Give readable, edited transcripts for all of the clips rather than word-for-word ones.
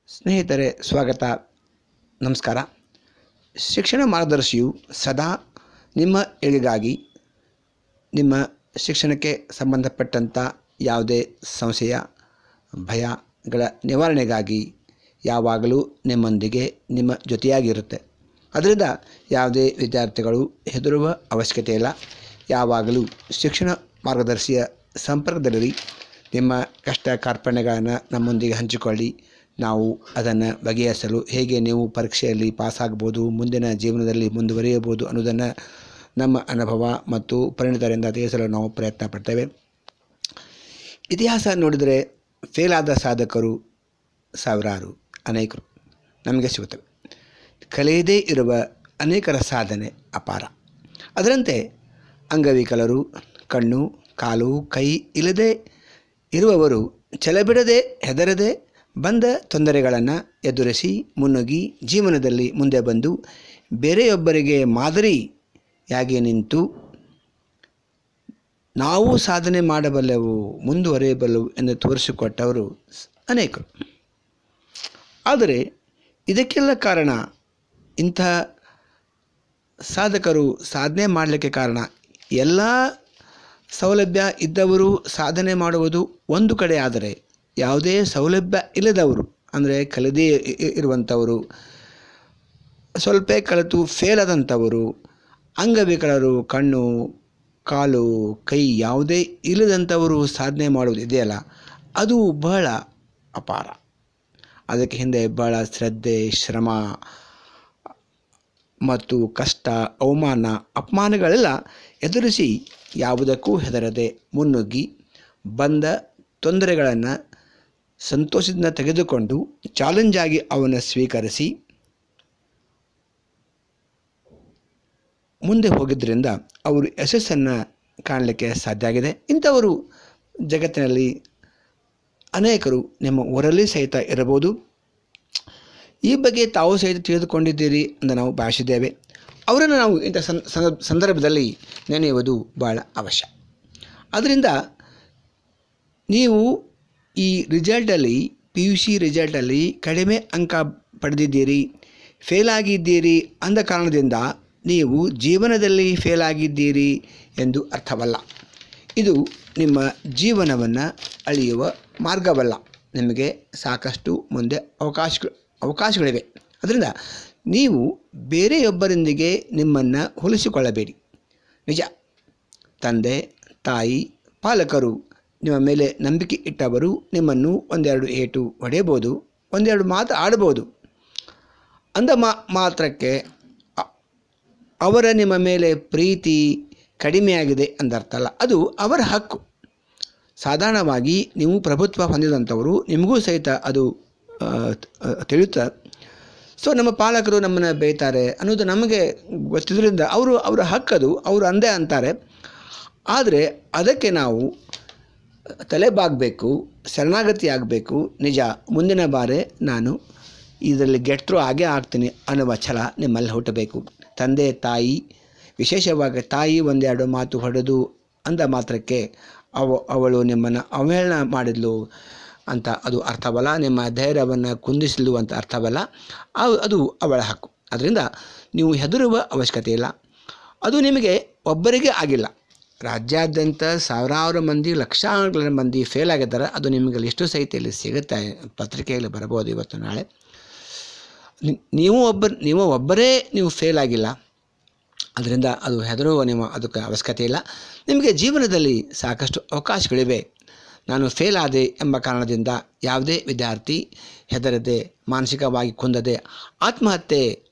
ಸ್ನೇಹಿತರೆ, ಸ್ವಾಗತ. ನಮಸ್ಕಾರ. ಶಿಕ್ಷಣ ಮಾರ್ಗದರ್ಶಿಯು ಸದಾ ನಿಮ್ಮ ಏಳಿಗಾಗಿ, ನಿಮ್ಮ ಶಿಕ್ಷಣಕ್ಕೆ ಸಂಬಂಧಪಟ್ಟಂಥ ಯಾವುದೇ ಸಂಶಯ, ಭಯಗಳ ನಿವಾರಣೆಗಾಗಿ ಯಾವಾಗಲೂ ನಿಮ್ಮೊಂದಿಗೆ, ನಿಮ್ಮ ಜೊತೆಯಾಗಿರುತ್ತೆ. ಅದರಿಂದ ಯಾವುದೇ ವಿದ್ಯಾರ್ಥಿಗಳು ಹೆದರುವ ಅವಶ್ಯಕತೆ ಇಲ್ಲ. ಯಾವಾಗಲೂ ಶಿಕ್ಷಣ ಮಾರ್ಗದರ್ಶಿಯ ಸಂಪರ್ಕದಲ್ಲಿರಿ. ನಿಮ್ಮ ಕಷ್ಟ ಕಾರ್ಪಣ್ಯಗಳನ್ನು ನಮ್ಮೊಂದಿಗೆ ಹಂಚಿಕೊಳ್ಳಿ. ನಾವು ಅದನ್ನು ಬಗೆಹರಿಸಲು, ಹೇಗೆ ನೀವು ಪರೀಕ್ಷೆಯಲ್ಲಿ ಪಾಸಾಗ್ಬೋದು, ಮುಂದಿನ ಜೀವನದಲ್ಲಿ ಮುಂದುವರಿಯಬಹುದು ಅನ್ನೋದನ್ನು ನಮ್ಮ ಅನುಭವ ಮತ್ತು ಪರಿಣಿತರಿಂದ ತಿಳಿಸಲು ನಾವು ಪ್ರಯತ್ನ ಪಡ್ತೇವೆ. ಇತಿಹಾಸ ನೋಡಿದರೆ ಫೇಲಾದ ಸಾಧಕರು ಸಾವಿರಾರು, ಅನೇಕರು ನಮಗೆ ಸಿಗುತ್ತವೆ. ಕಲಿಯದೇ ಇರುವ ಅನೇಕರ ಸಾಧನೆ ಅಪಾರ. ಅದರಂತೆ ಅಂಗವಿಕಲರು, ಕಣ್ಣು ಕಾಲು ಕೈ ಇಲ್ಲದೆ ಇರುವವರು ಛಲಬಿಡದೆ, ಹೆದರದೆ ಬಂದ ತೊಂದರೆಗಳನ್ನು ಎದುರಿಸಿ ಮುನ್ನುಗ್ಗಿ ಜೀವನದಲ್ಲಿ ಮುಂದೆ ಬಂದು ಬೇರೆಯೊಬ್ಬರಿಗೆ ಮಾದರಿಯಾಗಿ ನಿಂತು ನಾವು ಸಾಧನೆ ಮಾಡಬಲ್ಲೆವು, ಮುಂದುವರಿಯಬಲ್ಲೆವು ಎಂದು ತೋರಿಸಿಕೊಟ್ಟವರು ಅನೇಕರು. ಆದರೆ ಇದಕ್ಕೆಲ್ಲ ಕಾರಣ, ಇಂಥ ಸಾಧಕರು ಸಾಧನೆ ಮಾಡಲಿಕ್ಕೆ ಕಾರಣ, ಎಲ್ಲ ಸೌಲಭ್ಯ ಇದ್ದವರು ಸಾಧನೆ ಮಾಡುವುದು ಒಂದು ಕಡೆ ಆದರೆ, ಯಾವುದೇ ಸೌಲಭ್ಯ ಇಲ್ಲದವರು, ಅಂದರೆ ಕಲಿದೇ ಇರುವಂಥವರು, ಸ್ವಲ್ಪ ಕಲಿತು ಫೇಲ್ ಆದಂಥವರು, ಅಂಗವಿಕಲರು, ಕಣ್ಣು ಕಾಲು ಕೈ ಯಾವುದೇ ಇಲ್ಲದಂಥವರು ಸಾಧನೆ ಮಾಡುವುದು ಇದೆಯಲ್ಲ, ಅದು ಬಹಳ ಅಪಾರ. ಅದಕ್ಕೆ ಹಿಂದೆ ಬಹಳ ಶ್ರದ್ಧೆ, ಶ್ರಮ ಮತ್ತು ಕಷ್ಟ, ಅವಮಾನ, ಅಪಮಾನಗಳೆಲ್ಲ ಎದುರಿಸಿ ಯಾವುದಕ್ಕೂ ಹೆದರದೆ ಮುನ್ನುಗ್ಗಿ ಬಂದ ತೊಂದರೆಗಳನ್ನು ಸಂತೋಷದಿಂದ ತೆಗೆದುಕೊಂಡು ಚಾಲೆಂಜಾಗಿ ಅವನ್ನು ಸ್ವೀಕರಿಸಿ ಮುಂದೆ ಹೋಗಿದ್ದರಿಂದ ಅವರು ಯಶಸ್ಸನ್ನು ಕಾಣಲಿಕ್ಕೆ ಸಾಧ್ಯ ಆಗಿದೆ. ಇಂಥವರು ಜಗತ್ತಿನಲ್ಲಿ ಅನೇಕರು ನಿಮ್ಮ ಊರಲ್ಲಿ ಸಹಿತ ಇರಬಹುದು. ಈ ಬಗ್ಗೆ ತಾವು ಸಹಿತ ತಿಳಿದುಕೊಂಡಿದ್ದೀರಿ ಅಂತ ನಾವು ಭಾವಿಸಿದ್ದೇವೆ. ಅವರನ್ನು ನಾವು ಇಂಥ ಸಂದರ್ಭದಲ್ಲಿ ನೆನೆಯುವುದು ಬಹಳ ಅವಶ್ಯ. ಆದ್ದರಿಂದ ನೀವು ಈ ರಿಸಲ್ಟಲ್ಲಿ, PUC ರಿಸಲ್ಟಲ್ಲಿ ಕಡಿಮೆ ಅಂಕ ಪಡೆದಿದ್ದೀರಿ, ಫೇಲಾಗಿದ್ದೀರಿ ಅಂದ ಕಾರಣದಿಂದ ನೀವು ಜೀವನದಲ್ಲಿ ಫೇಲಾಗಿದ್ದೀರಿ ಎಂದು ಅರ್ಥವಲ್ಲ. ಇದು ನಿಮ್ಮ ಜೀವನವನ್ನು ಅಳೆಯುವ ಮಾರ್ಗವಲ್ಲ. ನಿಮಗೆ ಸಾಕಷ್ಟು ಮುಂದೆ ಅವಕಾಶಗಳಿವೆ. ಅದರಿಂದ ನೀವು ಬೇರೆಯೊಬ್ಬರೊಂದಿಗೆ ನಿಮ್ಮನ್ನು ಹೋಲಿಸಿಕೊಳ್ಳಬೇಡಿ. ನಿಜ, ತಂದೆ ತಾಯಿ ಪಾಲಕರು ನಿಮ್ಮ ಮೇಲೆ ನಂಬಿಕೆ ಇಟ್ಟವರು ನಿಮ್ಮನ್ನು ಒಂದೆರಡು ಏಟು ಹೊಡೆಯಬಹುದು, ಒಂದೆರಡು ಮಾತು ಆಡ್ಬೋದು. ಅಂದ ಮಾತ್ರಕ್ಕೆ ಅವರ ನಿಮ್ಮ ಮೇಲೆ ಪ್ರೀತಿ ಕಡಿಮೆಯಾಗಿದೆ ಅಂದರ್ಥಲ್ಲ. ಅದು ಅವರ ಹಕ್ಕು. ಸಾಧಾರಣವಾಗಿ ನೀವು ಪ್ರಭುತ್ವ ಹೊಂದಿದಂಥವರು, ನಿಮಗೂ ಸಹಿತ ಅದು ತಿಳಿಯುತ್ತೆ. ಸೊ ನಮ್ಮ ಪಾಲಕರು ನಮ್ಮನ್ನು ಬೈತಾರೆ ಅನ್ನೋದು ನಮಗೆ ಗೊತ್ತಿದ್ದರಿಂದ ಅವರ ಹಕ್ಕದು, ಅವರು ಅಂದೇ ಅಂತಾರೆ. ಆದರೆ ಅದಕ್ಕೆ ನಾವು ತಲೆಬಾಗಬೇಕು, ಶರಣಾಗತಿ ಆಗಬೇಕು. ನಿಜ, ಮುಂದಿನ ಬಾರಿ ನಾನು ಇದರಲ್ಲಿ ಗೆಟ್ರು ಆಗೇ ಆಗ್ತೀನಿ ಅನ್ನುವ ಛಲ ನಿಮ್ಮಲ್ಲಿ ಹುಟ್ಟಬೇಕು. ತಂದೆ ತಾಯಿ, ವಿಶೇಷವಾಗಿ ತಾಯಿ ಒಂದೆರಡು ಮಾತು ಹೊಡೆದು ಅಂದ ಮಾತ್ರಕ್ಕೆ ಅವಳು ನಿಮ್ಮನ್ನು ಅವಹೇಳನ ಮಾಡಿದ್ಲು ಅಂತ ಅದು ಅರ್ಥವಲ್ಲ. ನಿಮ್ಮ ಧೈರ್ಯವನ್ನು ಕುಂದಿಸಲು ಅಂತ ಅರ್ಥವಲ್ಲ. ಅದು ಅವಳ ಹಕ್ಕು. ಅದರಿಂದ ನೀವು ಹೆದರುವ ಅವಶ್ಯಕತೆ ಇಲ್ಲ. ಅದು ನಿಮಗೆ ಒಬ್ಬರಿಗೆ ಆಗಿಲ್ಲ. ರಾಜ್ಯಾದ್ಯಂತ ಸಾವಿರಾರು ಮಂದಿ, ಲಕ್ಷಾಂತರ ಮಂದಿ ಫೇಲ್ ಆಗಿದ್ದಾರೆ. ಅದು ನಿಮಗೆ ಲಿಸ್ಟು ಸಹಿತ ಇಲ್ಲಿ ಸಿಗುತ್ತೆ, ಪತ್ರಿಕೆಯಲ್ಲಿ ಬರಬಹುದು ಇವತ್ತು ನಾಳೆ. ನೀವು ಒಬ್ಬರೇ ಫೇಲ್ ಆಗಿಲ್ಲ. ಅದರಿಂದ ಅದು ಹೆದರುವ ಅದಕ್ಕೆ ಅವಶ್ಯಕತೆ ಇಲ್ಲ. ನಿಮಗೆ ಜೀವನದಲ್ಲಿ ಸಾಕಷ್ಟು ಅವಕಾಶಗಳಿವೆ. ನಾನು ಫೇಲ್ ಆದೆ ಎಂಬ ಕಾರಣದಿಂದ ಯಾವುದೇ ವಿದ್ಯಾರ್ಥಿ ಮಾನಸಿಕವಾಗಿ ಕುಂದದೆ ಆತ್ಮಹತ್ಯೆ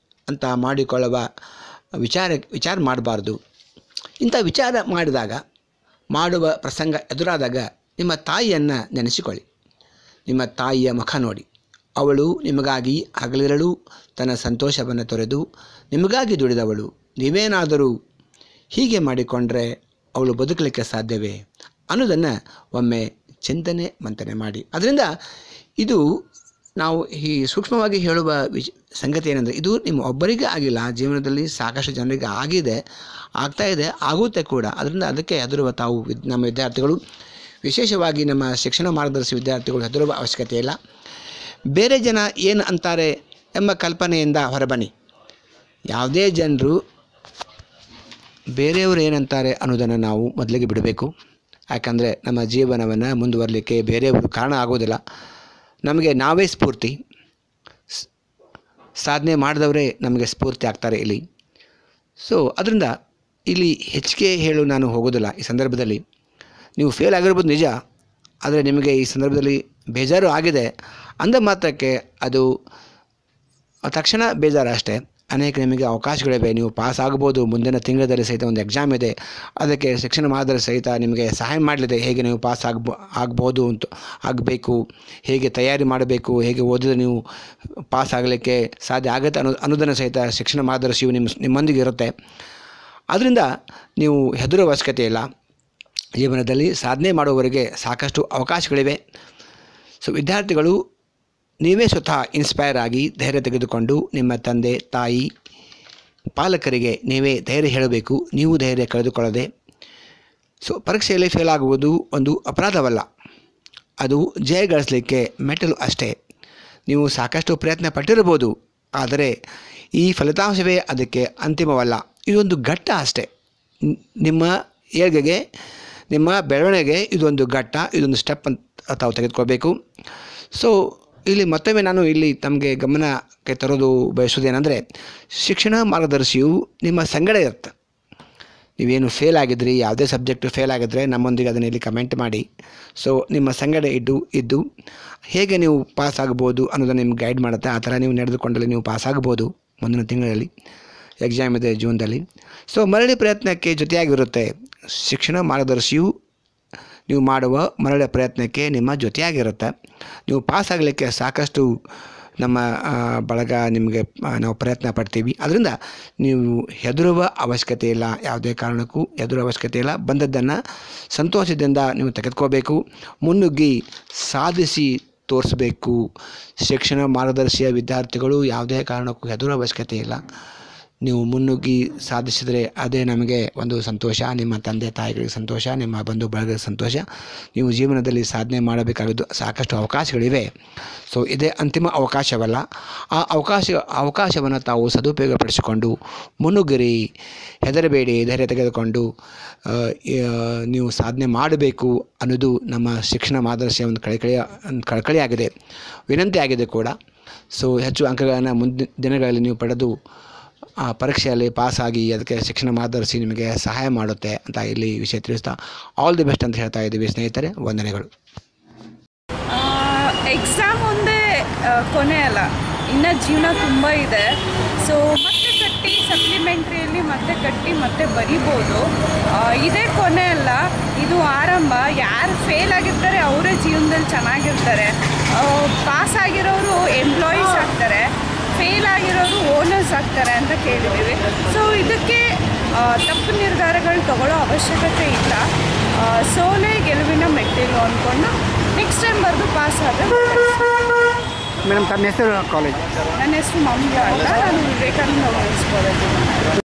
ಅಂತ ಮಾಡಿಕೊಳ್ಳುವ ವಿಚಾರ ಮಾಡಬಾರ್ದು. ಇಂಥ ವಿಚಾರ ಮಾಡುವ ಪ್ರಸಂಗ ಎದುರಾದಾಗ ನಿಮ್ಮ ತಾಯಿಯನ್ನು ನೆನೆಸಿಕೊಳ್ಳಿ. ನಿಮ್ಮ ತಾಯಿಯ ಮುಖ ನೋಡಿ. ಅವಳು ನಿಮಗಾಗಿ ಹಗಲಿರಲು ತನ್ನ ಸಂತೋಷವನ್ನು ತೊರೆದು ನಿಮಗಾಗಿ ದುಡಿದವಳು. ನೀವೇನಾದರೂ ಹೀಗೆ ಮಾಡಿಕೊಂಡ್ರೆ ಅವಳು ಬದುಕಲಿಕ್ಕೆ ಸಾಧ್ಯವೇ ಅನ್ನೋದನ್ನು ಒಮ್ಮೆ ಚಿಂತನೆ ಮಂಥನೆ ಮಾಡಿ. ಅದರಿಂದ ಇದು ನಾವು ಈ ಸೂಕ್ಷ್ಮವಾಗಿ ಹೇಳುವ ಸಂಗತಿ ಏನೆಂದರೆ, ಇದು ನಿಮ್ಮ ಒಬ್ಬರಿಗೆ ಆಗಿಲ್ಲ, ಜೀವನದಲ್ಲಿ ಸಾಕಷ್ಟು ಜನರಿಗೆ ಆಗ್ತಾಯಿದೆ, ಆಗುತ್ತೆ ಕೂಡ. ಅದರಿಂದ ಅದಕ್ಕೆ ಹೆದರುವ ತಾವು ನಮ್ಮ ವಿದ್ಯಾರ್ಥಿಗಳು, ವಿಶೇಷವಾಗಿ ನಮ್ಮ ಶಿಕ್ಷಣ ಮಾರ್ಗದರ್ಶಿ ವಿದ್ಯಾರ್ಥಿಗಳು ಹೆದರುವ ಅವಶ್ಯಕತೆ ಇಲ್ಲ. ಬೇರೆ ಜನ ಏನು ಅಂತಾರೆ ಎಂಬ ಕಲ್ಪನೆಯಿಂದ ಹೊರಬನ್ನಿ. ಯಾವುದೇ ಜನರು ಬೇರೆಯವರು ಏನಂತಾರೆ ಅನ್ನೋದನ್ನು ನಾವು ಮೊದಲಿಗೆ ಬಿಡಬೇಕು. ಯಾಕಂದರೆ ನಮ್ಮ ಜೀವನವನ್ನು ಮುಂದುವರಲಿಕ್ಕೆ ಬೇರೆಯವರು ಕಾರಣ ಆಗೋದಿಲ್ಲ. ನಮಗೆ ನಾವೇ ಸ್ಫೂರ್ತಿ. ಸಾಧನೆ ಮಾಡಿದವರೇ ನಮಗೆ ಸ್ಫೂರ್ತಿ ಆಗ್ತಾರೆ ಇಲ್ಲಿ. ಸೊ ಅದರಿಂದ ಇಲ್ಲಿ ಹೆಚ್ಚಿಗೆ ಹೇಳು ನಾನು ಹೋಗೋದಿಲ್ಲ. ಈ ಸಂದರ್ಭದಲ್ಲಿ ನೀವು ಫೇಲ್ ಆಗಿರ್ಬೋದು ನಿಜ, ಆದರೆ ನಿಮಗೆ ಈ ಸಂದರ್ಭದಲ್ಲಿ ಬೇಜಾರು ಆಗಿದೆ ಅಂದ ಮಾತ್ರಕ್ಕೆ ಅದು ತಕ್ಷಣ ಬೇಜಾರು ಅಷ್ಟೇ. ಅನೇಕ ನಿಮಗೆ ಅವಕಾಶಗಳಿವೆ. ನೀವು ಪಾಸ್ ಆಗ್ಬೋದು. ಮುಂದಿನ ತಿಂಗಳಲ್ಲಿ ಸಹಿತ ಒಂದು ಎಕ್ಸಾಮ್ ಇದೆ. ಅದಕ್ಕೆ ಶಿಕ್ಷಣ ಮಾದರಿ ಸಹಿತ ನಿಮಗೆ ಸಹಾಯ ಮಾಡಲಿದೆ. ಹೇಗೆ ನೀವು ಪಾಸ್ ಆಗ್ಬೋದು ಅಂತ ಆಗಬೇಕು, ಹೇಗೆ ತಯಾರಿ ಮಾಡಬೇಕು, ಹೇಗೆ ಓದಿದ್ರೆ ನೀವು ಪಾಸ್ ಆಗಲಿಕ್ಕೆ ಸಾಧ್ಯ ಆಗುತ್ತೆ ಅನ್ನೋದನ್ನು ಸಹಿತ ಶಿಕ್ಷಣ ಮಾರ್ಗದರ್ಶಿಯು ನಿಮ್ಮೊಂದಿಗೆ ಇರುತ್ತೆ. ಆದ್ದರಿಂದ ನೀವು ಹೆದರುವ ಅವಶ್ಯಕತೆ ಇಲ್ಲ. ಜೀವನದಲ್ಲಿ ಸಾಧನೆ ಮಾಡುವವರಿಗೆ ಸಾಕಷ್ಟು ಅವಕಾಶಗಳಿವೆ. ಸೊ ವಿದ್ಯಾರ್ಥಿಗಳು ನೀವೇ ಸ್ವತಃ ಇನ್ಸ್ಪೈರ್ ಆಗಿ ಧೈರ್ಯ ತೆಗೆದುಕೊಂಡು ನಿಮ್ಮ ತಂದೆ ತಾಯಿ ಪಾಲಕರಿಗೆ ನೀವೇ ಧೈರ್ಯ ಹೇಳಬೇಕು. ನೀವು ಧೈರ್ಯ ಕಳೆದುಕೊಳ್ಳದೆ. ಸೊ ಪರೀಕ್ಷೆಯಲ್ಲಿ ಫೇಲ್ ಆಗುವುದು ಒಂದು ಅಪರಾಧವಲ್ಲ, ಅದು ಜಯ ಗಳಿಸಲಿಕ್ಕೆ ಮೆಟ್ಟಲು ಅಷ್ಟೇ. ನೀವು ಸಾಕಷ್ಟು ಪ್ರಯತ್ನ ಪಟ್ಟಿರಬಹುದು, ಆದರೆ ಈ ಫಲಿತಾಂಶವೇ ಅದಕ್ಕೆ ಅಂತಿಮವಲ್ಲ. ಇದೊಂದು ಘಟ್ಟ ಅಷ್ಟೇ. ನಿಮ್ಮ ಏಳ್ಗೆಗೆ, ನಿಮ್ಮ ಬೆಳವಣಿಗೆಗೆ ಇದೊಂದು ಘಟ್ಟ, ಇದೊಂದು ಸ್ಟೆಪ್ ಅಂತ ತಾವು ತೆಗೆದುಕೊಳ್ಬೇಕು. ಸೊ ಇಲ್ಲಿ ಮತ್ತೊಮ್ಮೆ ನಾನು ಇಲ್ಲಿ ತಮಗೆ ಗಮನಕ್ಕೆ ತರೋದು ಬಯಸೋದೇನೆಂದರೆ, ಶಿಕ್ಷಣ ಮಾರ್ಗದರ್ಶಿಯು ನಿಮ್ಮ ಸಂಗಡ ಇರುತ್ತೆ. ನೀವೇನು ಫೇಲ್ ಆಗಿದ್ರಿ, ಯಾವುದೇ ಸಬ್ಜೆಕ್ಟು ಫೇಲ್ ಆಗಿದ್ದರೆ ನಮ್ಮೊಂದಿಗೆ ಅದನ್ನು ಇಲ್ಲಿ ಕಮೆಂಟ್ ಮಾಡಿ. ಸೊ ನಿಮ್ಮ ಸಂಗಡ ಇದ್ದು ಹೇಗೆ ನೀವು ಪಾಸ್ ಆಗ್ಬೋದು ಅನ್ನೋದನ್ನು ನಿಮ್ಗೆ ಗೈಡ್ ಮಾಡುತ್ತೆ. ಆ ಥರ ನೀವು ನಡೆದುಕೊಂಡಲ್ಲಿ ನೀವು ಪಾಸ್ ಆಗ್ಬೋದು. ಮುಂದಿನ ತಿಂಗಳಲ್ಲಿ ಎಕ್ಸಾಮ್ ಇದೆ ಜೂನ್ದಲ್ಲಿ. ಸೊ ಮರಳಿ ಪ್ರಯತ್ನಕ್ಕೆ ಜೊತೆಯಾಗಿರುತ್ತೆ. ಶಿಕ್ಷಣ ಮಾರ್ಗದರ್ಶಿಯು ನೀವು ಮಾಡುವ ಮರಳಿ ಪ್ರಯತ್ನಕ್ಕೆ ನಿಮ್ಮ ಜೊತೆಯಾಗಿರುತ್ತೆ. ನೀವು ಪಾಸ್ ಆಗಲಿಕ್ಕೆ ಸಾಕಷ್ಟು ನಮ್ಮ ಬಳಗ ನಿಮಗೆ ನಾವು ಪ್ರಯತ್ನ ಪಡ್ತೀವಿ. ಅದರಿಂದ ನೀವು ಹೆದರುವ ಅವಶ್ಯಕತೆ ಇಲ್ಲ. ಯಾವುದೇ ಕಾರಣಕ್ಕೂ ಹೆದರುವ ಅವಶ್ಯಕತೆ ಇಲ್ಲ. ಬಂದದ್ದನ್ನು ಸಂತೋಷದಿಂದ ನೀವು ತೆಗೆದುಕೋಬೇಕು. ಮುನ್ನುಗ್ಗಿ ಸಾಧಿಸಿ ತೋರಿಸಬೇಕು. ಶಿಕ್ಷಣ ಮಾರ್ಗದರ್ಶಿಯ ವಿದ್ಯಾರ್ಥಿಗಳು ಯಾವುದೇ ಕಾರಣಕ್ಕೂ ಹೆದರುವ ಅವಶ್ಯಕತೆ ಇಲ್ಲ. ನೀವು ಮುನ್ನುಗ್ಗಿ ಸಾಧಿಸಿದರೆ ಅದೇ ನಮಗೆ ಒಂದು ಸಂತೋಷ. ನಿಮ್ಮ ತಂದೆ ತಾಯಿಗಳಿಗೆ ಸಂತೋಷ, ನಿಮ್ಮ ಬಂಧು ಬಳಗದ ಸಂತೋಷ. ನೀವು ಜೀವನದಲ್ಲಿ ಸಾಧನೆ ಮಾಡಬೇಕಾಗಿದ್ದು ಸಾಕಷ್ಟು ಅವಕಾಶಗಳಿವೆ. ಸೊ ಇದೇ ಅಂತಿಮ ಅವಕಾಶವಲ್ಲ. ಆ ಅವಕಾಶವನ್ನು ತಾವು ಸದುಪಯೋಗಪಡಿಸಿಕೊಂಡು ಮುನ್ನುಗ್ಗಿರಿ. ಹೆದರಬೇಡಿ. ಧೈರ್ಯ ತೆಗೆದುಕೊಂಡು ನೀವು ಸಾಧನೆ ಮಾಡಬೇಕು ಅನ್ನೋದು ನಮ್ಮ ಶಿಕ್ಷಣ ಮಾರ್ಗದರ್ಶಿಯ ಒಂದು ಕಳಕಳಿಯಾಗಿದೆ, ವಿನಂತಿಯಾಗಿದೆ ಕೂಡ. ಸೊ ಹೆಚ್ಚು ಅಂಕಗಳನ್ನು ಮುಂದಿನ ದಿನಗಳಲ್ಲಿ ನೀವು ಪಡೆದು ಆ ಪರೀಕ್ಷೆಯಲ್ಲಿ ಪಾಸಾಗಿ ಅದಕ್ಕೆ ಶಿಕ್ಷಣ ಮಾರ್ಗದರ್ಶಿ ನಿಮಗೆ ಸಹಾಯ ಮಾಡುತ್ತೆ ಅಂತ ಇಲ್ಲಿ ವಿಷಯ ತಿಳಿಸ್ತಾ ಆಲ್ ದಿ ಬೆಸ್ಟ್ ಅಂತ ಹೇಳ್ತಾ ಇದ್ದೀವಿ ಸ್ನೇಹಿತರೆ. ವಂದನೆಗಳು. ಎಕ್ಸಾಮ್ ಒಂದೇ ಕೊನೆ ಅಲ್ಲ, ಇನ್ನು ಜೀವನ ತುಂಬ ಇದೆ. ಸೊ ಮತ್ತೆ ಕಟ್ಟಿ ಸಪ್ಲಿಮೆಂಟ್ರಿಯಲ್ಲಿ ಮತ್ತೆ ಬರಿಬೋದು. ಇದೇ ಕೊನೆ ಅಲ್ಲ, ಇದು ಆರಂಭ. ಯಾರು ಫೇಲ್ ಆಗಿರ್ತಾರೆ ಅವರೇ ಜೀವನದಲ್ಲಿ ಚೆನ್ನಾಗಿರ್ತಾರೆ. ಪಾಸ್ ಆಗಿರೋರು ಎಂಪ್ಲಾಯೀಸ್ ಆಗ್ತಾರೆ, ಫೇಲ್ ಆಗಿರೋರು ಓನರ್ಸ್ ಆಗ್ತಾರೆ ಅಂತ ಕೇಳಿದ್ದೀವಿ. ಸೊ ಇದಕ್ಕೆ ತಪ್ಪು ನಿರ್ಧಾರಗಳು ತಗೊಳ್ಳೋ ಅವಶ್ಯಕತೆ ಇಲ್ಲ. ಸೋಲೆ ಗೆಲುವಿನ ಮೆಟ್ಟಿಲು ಅಂದ್ಕೊಂಡು ನೆಕ್ಸ್ಟ್ ಟೈಮ್ ಬರೆದು ಪಾಸ್ ಆದರೆ. ಮೇಡಮ್ ತಮ್ಮ ಹೆಸರು, ಕಾಲೇಜ್? ನನ್ನ ಹೆಸರು ಮಮತಾ ಅಂತ. ನಾನು ವಿವೇಕಾನಂದ ವುಮೆನ್ಸ್ ಕಾಲೇಜ್.